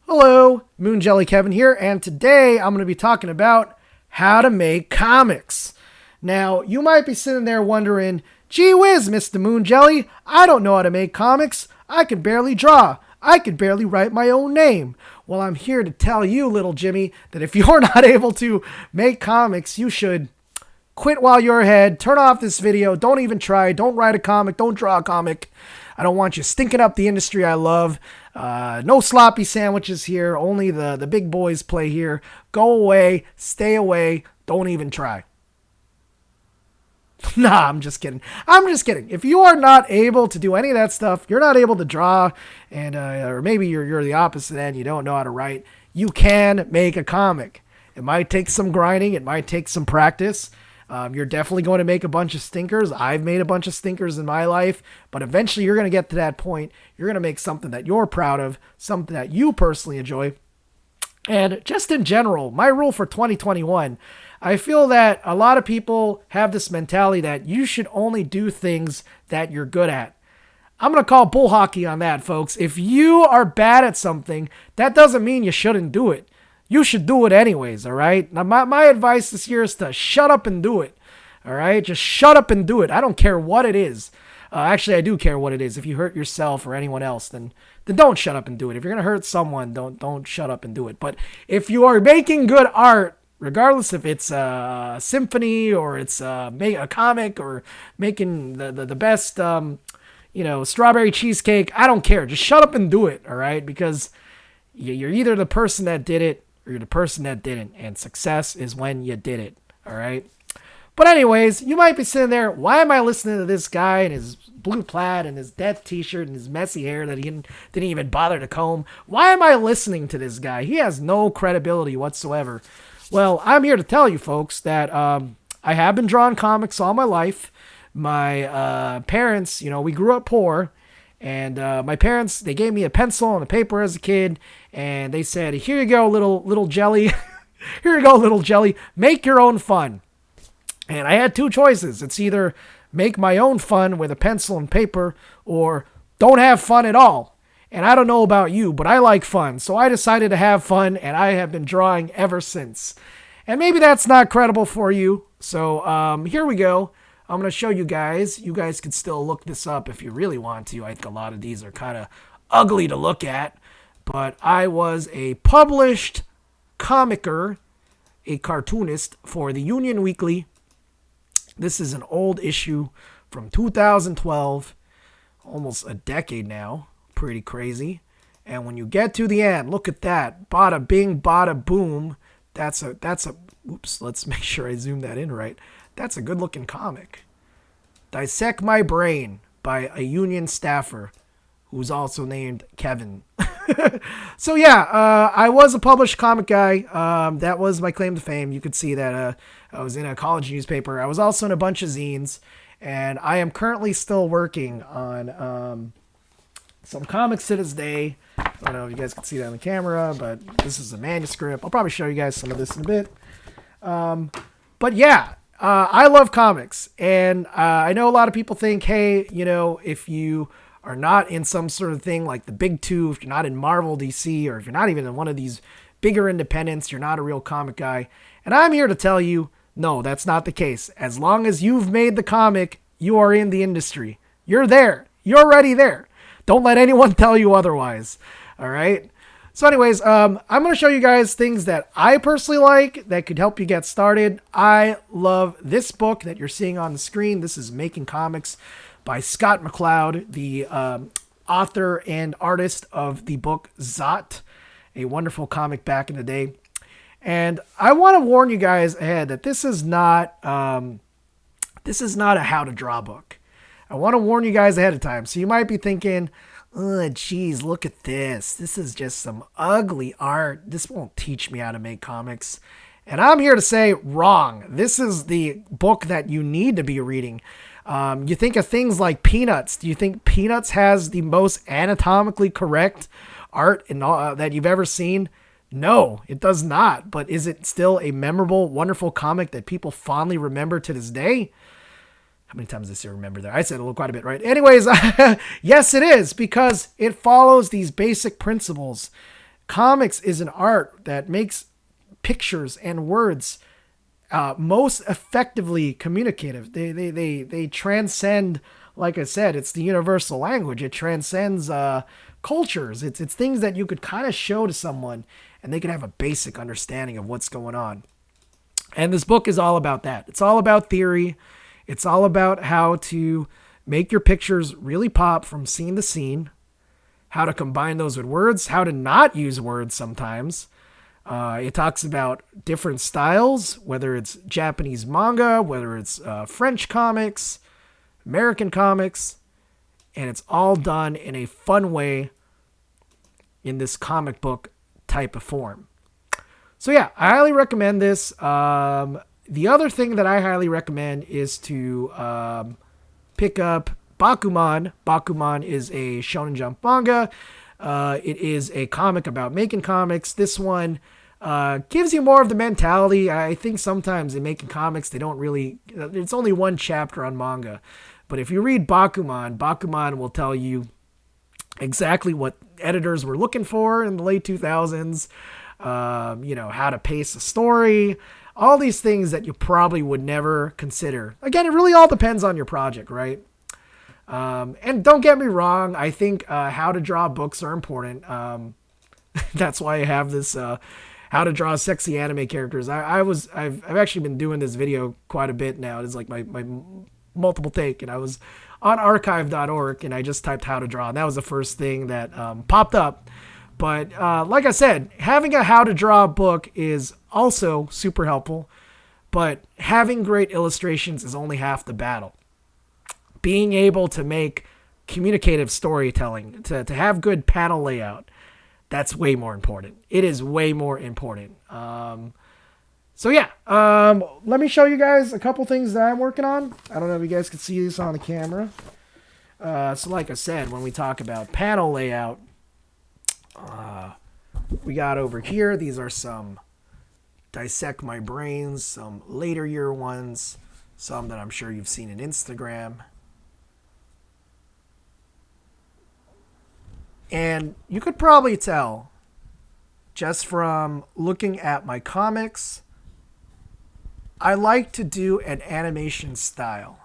Hello, Moon Jelly Kevin here, and today I'm going to be talking about how to make comics. Now, you might be sitting there wondering, gee whiz, Mr. Moon Jelly, I don't know how to make comics. I can barely draw. I can barely write my own name. Well, I'm here to tell you, little Jimmy, that if you're not able to make comics, you should quit while you're ahead. Turn off this video. Don't even try. Don't write a comic. Don't draw a comic. I don't want you stinking up the industry I love. No sloppy sandwiches here. Only the big boys play here. Go away. Stay away. Don't even try. Nah, I'm just kidding. I'm just kidding. If you are not able to do any of that stuff, you're not able to draw, and or maybe you're the opposite end, you don't know how to write, you can make a comic. It might take some grinding. It might take some practice. You're definitely going to make a bunch of stinkers. I've made a bunch of stinkers in my life, but eventually you're going to get to that point. You're going to make something that you're proud of, something that you personally enjoy. And just in general, my rule for 2021, I feel that a lot of people have this mentality that you should only do things that you're good at. I'm going to call bull hockey on that, folks. If you are bad at something, that doesn't mean you shouldn't do it. You should do it anyways, all right? Now, my advice this year is to shut up and do it, all right? Just shut up and do it. I don't care what it is. Actually, I do care what it is. If you hurt yourself or anyone else, then don't shut up and do it. If you're going to hurt someone, don't shut up and do it. But if you are making good art, regardless if it's a symphony or it's a comic or making the best, strawberry cheesecake, I don't care. Just shut up and do it, all right? Because you're either the person that did it or you're the person that didn't. And success is when you did it, all right? But anyways, you might be sitting there, why am I listening to this guy and his blue plaid and his death t-shirt and his messy hair that he didn't even bother to comb? Why am I listening to this guy? He has no credibility whatsoever. Well, I'm here to tell you folks that I have been drawing comics all my life. My parents, we grew up poor. And my parents, they gave me a pencil and a paper as a kid. And they said, here you go, little jelly. Here you go, little jelly. Make your own fun. And I had two choices. It's either make my own fun with a pencil and paper or don't have fun at all. And I don't know about you, but I like fun. So I decided to have fun, and I have been drawing ever since. And maybe that's not credible for you. So here we go. I'm going to show you guys. You guys can still look this up if you really want to. I think a lot of these are kind of ugly to look at. But I was a published comicer, a cartoonist for the Union Weekly. This is an old issue from 2012, almost a decade now. Pretty crazy. And when you get to the end, look at that. Bada bing, bada boom. Oops, let's make sure I zoom that in right. That's a good looking comic. Dissect My Brain by a Union staffer who's also named Kevin. So yeah, I was a published comic guy. That was my claim to fame. You could see that I was in a college newspaper. I was also in a bunch of zines, and I am currently still working on some comics to this day. I don't know if you guys can see that on the camera, but this is a manuscript. I'll probably show you guys some of this in a bit. But yeah, I love comics, and I know a lot of people think, hey, if you are not in some sort of thing like the big two, if you're not in Marvel, DC, or if you're not even in one of these bigger independents, you're not a real comic guy. And I'm here to tell you, no, that's not the case. As long as you've made the comic, you are in the industry. You're there. You're already there. Don't let anyone tell you otherwise. All right? So anyways, I'm going to show you guys things that I personally like that could help you get started. I love this book that you're seeing on the screen. This is Making Comics by Scott McCloud, the author and artist of the book Zot, a wonderful comic back in the day. And I want to warn you guys ahead that this is not a how to draw book. I want to warn you guys ahead of time. So you might be thinking, oh, geez, look at this. This is just some ugly art. This won't teach me how to make comics. And I'm here to say wrong. This is the book that you need to be reading. You think of things like Peanuts. Do you think Peanuts has the most anatomically correct art that you've ever seen? No, it does not. But is it still a memorable, wonderful comic that people fondly remember to this day? How many times did I say remember there? I said it quite a bit, right? Anyways, yes, it is, because it follows these basic principles. Comics is an art that makes pictures and words most effectively communicative. They transcend, like I said, it's the universal language. It transcends cultures. It's things that you could kind of show to someone and they can have a basic understanding of what's going on. And this book is all about that. It's all about theory. It's all about how to make your pictures really pop from scene to scene, how to combine those with words, how to not use words sometimes. It talks about different styles, whether it's Japanese manga, whether it's French comics, American comics, and it's all done in a fun way in this comic book type of form. So yeah, I highly recommend this. The other thing that I highly recommend is to pick up Bakuman. Bakuman is a Shonen Jump manga. It is a comic about making comics. This one gives you more of the mentality. I think sometimes in making comics, they don't really... It's only one chapter on manga. But if you read Bakuman, Bakuman will tell you exactly what editors were looking for in the late 2000s. How to pace a story. All these things that you probably would never consider. Again, it really all depends on your project, right? And don't get me wrong, I think how to draw books are important. That's why I have this how to draw sexy anime characters. I've actually been doing this video quite a bit now. It's like my multiple take, and I was on archive.org and I just typed how to draw, and that was the first thing that popped up. But like I said, having a how to draw book is also super helpful, but having great illustrations is only half the battle. Being able to make communicative storytelling, to have good panel layout, that's way more important. It is way more important. So yeah, let me show you guys a couple things that I'm working on. I don't know if you guys can see this on the camera. So like I said, when we talk about panel layout, we got over here, these are some Dissect My Brains, some later year ones, some that I'm sure you've seen in Instagram. And you could probably tell just from looking at my comics, I like to do an animation style.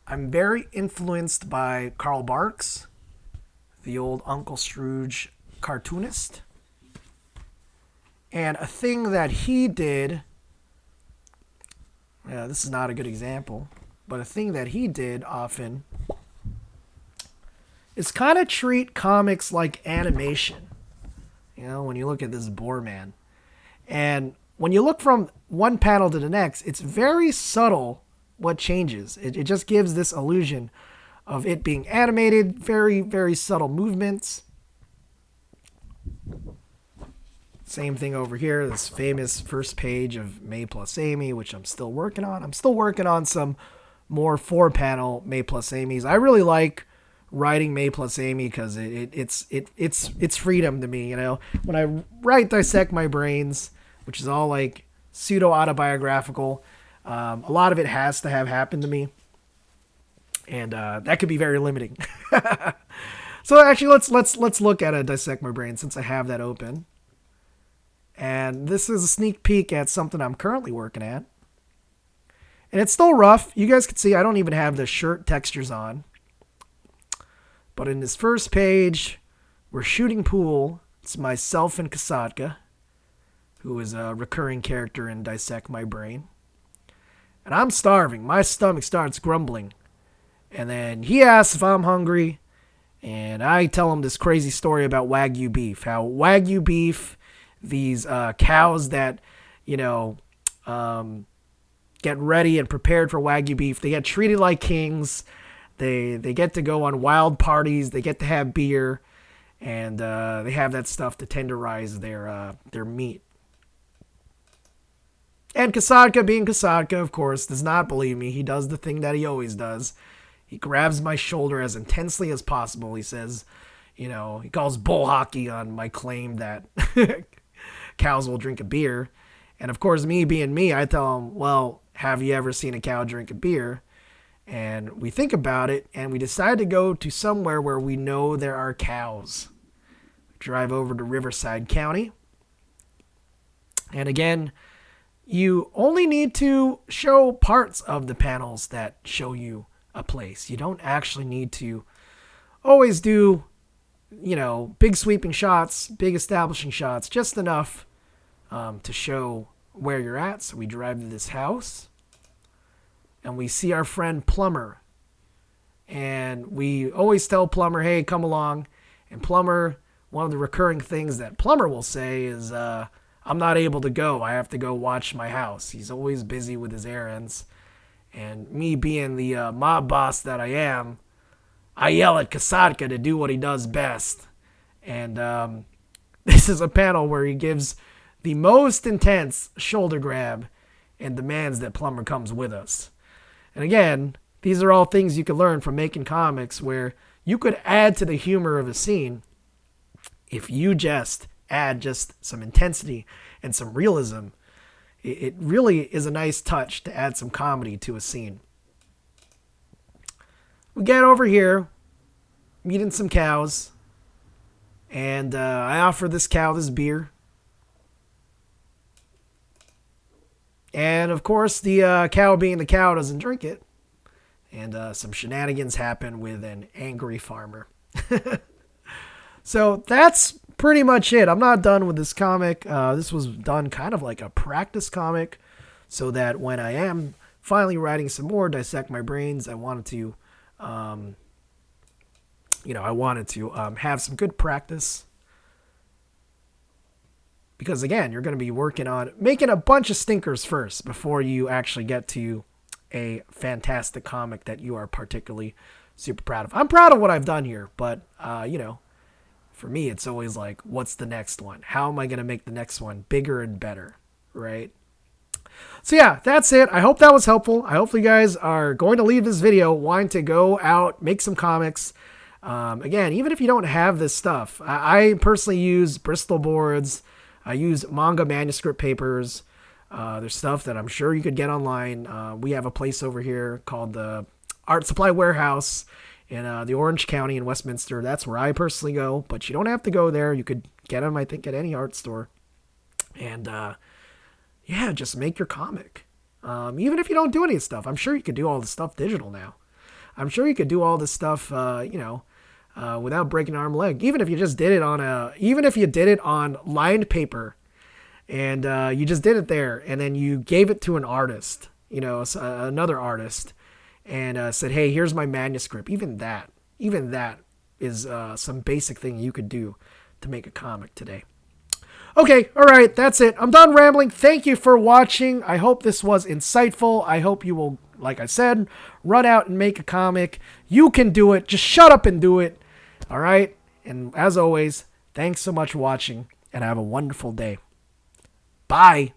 I'm very influenced by Carl Barks, the old Uncle Scrooge cartoonist. And a thing that he did, this is not a good example, but a thing that he did often is kind of treat comics like animation. When you look at this Boar Man. And when you look from one panel to the next, it's very subtle what changes. It just gives this illusion of it being animated, very, very subtle movements. Same thing over here, this famous first page of May Plus Amy, which I'm still working on. I'm still working on some more 4-panel May Plus Amy's. I really like writing May Plus Amy because it's freedom to me. When I write Dissect My Brains, which is all like pseudo autobiographical, a lot of it has to have happened to me, and that could be very limiting. So actually, let's look at a Dissect My Brains since I have that open. And this is a sneak peek at something I'm currently working at. And it's still rough. You guys can see I don't even have the shirt textures on. But in this first page, we're shooting pool. It's myself and Kasatka, who is a recurring character in Dissect My Brain. And I'm starving. My stomach starts grumbling. And then he asks if I'm hungry. And I tell him this crazy story about Wagyu beef. How Wagyu beef, these cows that, get ready and prepared for Wagyu beef, they get treated like kings. They get to go on wild parties. They get to have beer. And they have that stuff to tenderize their meat. And Kasatka, being Kasatka, of course, does not believe me. He does the thing that he always does. He grabs my shoulder as intensely as possible. He says, he calls bull hockey on my claim that cows will drink a beer. And of course, me being me, I tell him, well, have you ever seen a cow drink a beer? And we think about it, and we decide to go to somewhere where we know there are cows. drive over to Riverside County. And again, you only need to show parts of the panels that show you a place. You don't actually need to always do, big sweeping shots, big establishing shots, just enough to show where you're at. So we drive to this house and we see our friend Plumber. And we always tell Plumber, hey, come along. And Plumber, one of the recurring things that Plumber will say is, I'm not able to go. I have to go watch my house. He's always busy with his errands. And me being the mob boss that I am, I yell at Kasatka to do what he does best. And this is a panel where he gives the most intense shoulder grab and demands that Plumber comes with us. And again, these are all things you can learn from making comics where you could add to the humor of a scene if you just add just some intensity and some realism. It really is a nice touch to add some comedy to a scene. We get over here, meeting some cows, and I offer this cow this beer. And of course, the cow being the cow doesn't drink it. And some shenanigans happen with an angry farmer. So that's pretty much it. I'm not done with this comic. This was done kind of like a practice comic so that when I am finally writing some more Dissect My Brains, I wanted to, have some good practice. Because again, you're going to be working on making a bunch of stinkers first before you actually get to a fantastic comic that you are particularly super proud of. I'm proud of what I've done here, but, for me, it's always like, what's the next one? How am I going to make the next one bigger and better, right? So yeah, that's it. I hope that was helpful. I hope you guys are going to leave this video wanting to go out, make some comics. Again, even if you don't have this stuff, I personally use Bristol boards. I use manga manuscript papers. There's stuff that I'm sure you could get online. We have a place over here called the Art Supply Warehouse in the Orange County in Westminster. That's where I personally go, but you don't have to go there. You could get them, I think, at any art store. And just make your comic. Even if you don't do any stuff, I'm sure you could do all the stuff digital now. I'm sure you could do all this stuff, without breaking an arm and leg. Even if you just did it on lined paper, and you just did it there, and then you gave it to an artist, another artist, and said, hey, here's my manuscript. Even that is some basic thing you could do to make a comic today. Okay, all right, that's it. I'm done rambling. Thank you for watching. I hope this was insightful. I hope you will, like I said, run out and make a comic. You can do it. Just shut up and do it. All right? And as always, thanks so much for watching, and have a wonderful day. Bye.